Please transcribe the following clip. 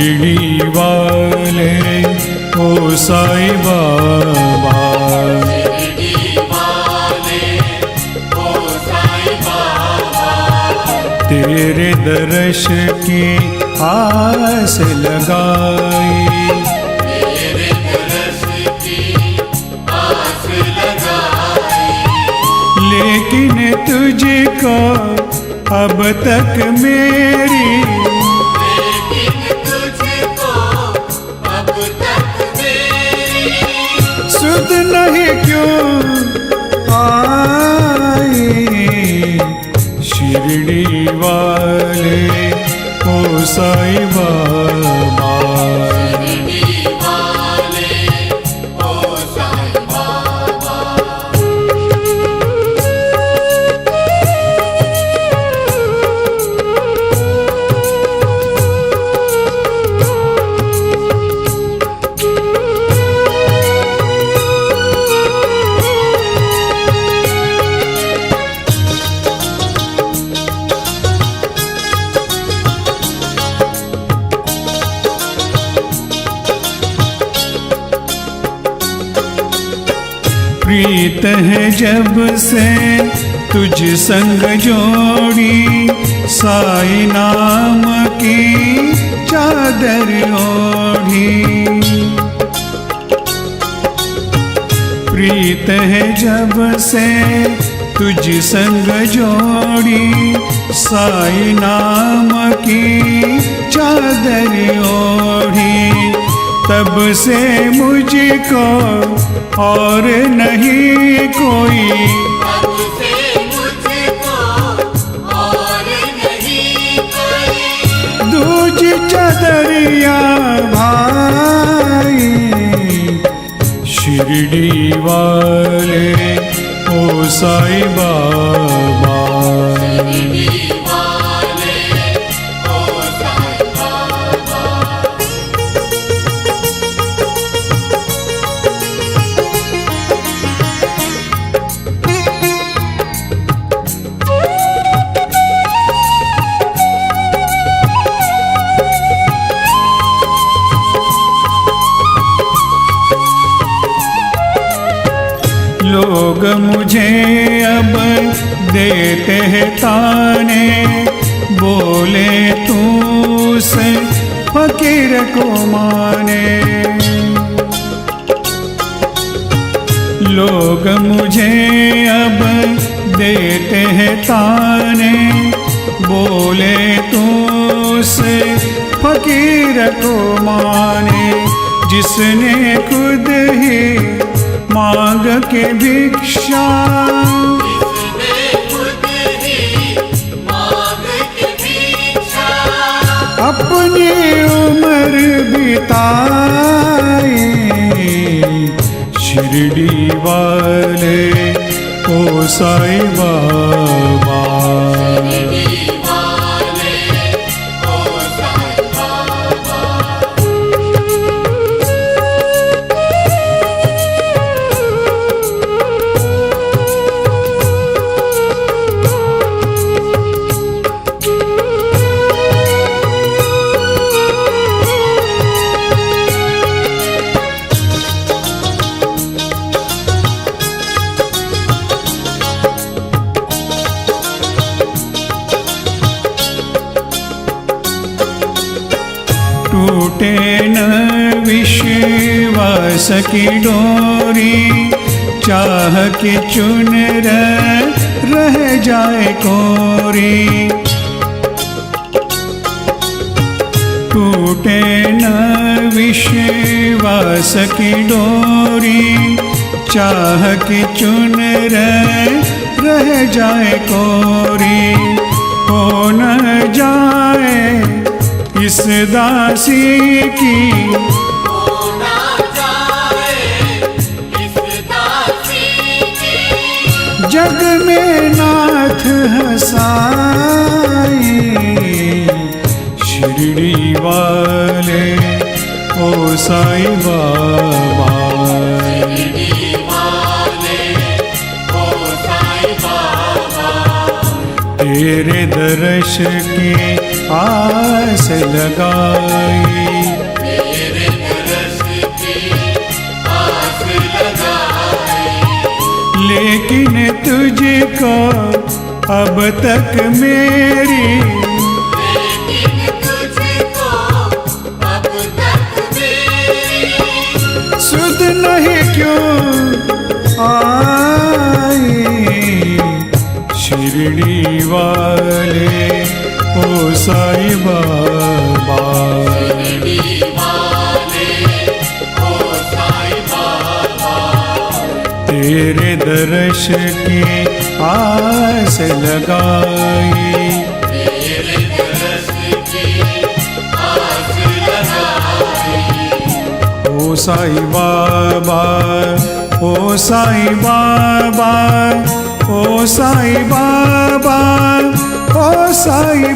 शिरडी वाले ओ साईं बाबा, तेरे दर्श की आस लगाई, लेकिन तुझको अब तक मेरी सुध नहीं क्यों आई। शिरडी वाले ओ साईं बाबा, प्रीत है जब से तुझ संग जोड़ी, साईं नाम की चादर ओढ़ी। प्रीत है जब से तुझ संग जोड़ी, साईं नाम की चादर ओढ़ी। तब से मुझको और नहीं कोई, तब से मुझको और नहीं कोई, दूजी चादरिया भाई। शिरडी वाले ओ साईं बाबा, लोग मुझे अब देते हैं ताने, बोले तू से फकीर को माने। लोग मुझे अब देते हैं ताने, बोले तू से फकीर को माने। जिसने खुद ही मांग के भिक्षा, अपनी उम्र बिताई। शिरडी वाले ओ साईं बाबा, टूटे न विश्वास की डोरी, चाह की चुन रह जाए कोरी। टूटे न विश्वास की डोरी, चाह की चुन रह जाए कोरी। हो न जाए इस दासी की, हो ना जाए इस दासी की, जग में नाथ हसाई। शिरडी वाले ओ साईं बाबा, तेरे दर्श की आस लगाई। तेरे दर्श की आस लगाई। लेकिन तुझको अब तक मेरी लेकिन तुझको अब तक मेरी सुध नहीं क्यों आई। शिरडी वाले ओ साईं बाबा, शिरडी वाले ओ साईं बाबा, तेरे दर्श की आस लगाई। तेरे दर्श की आस लगाई। ओ साईं बाबा, ओ साईं बाबा, ओ साईं बाबा, ओ साईं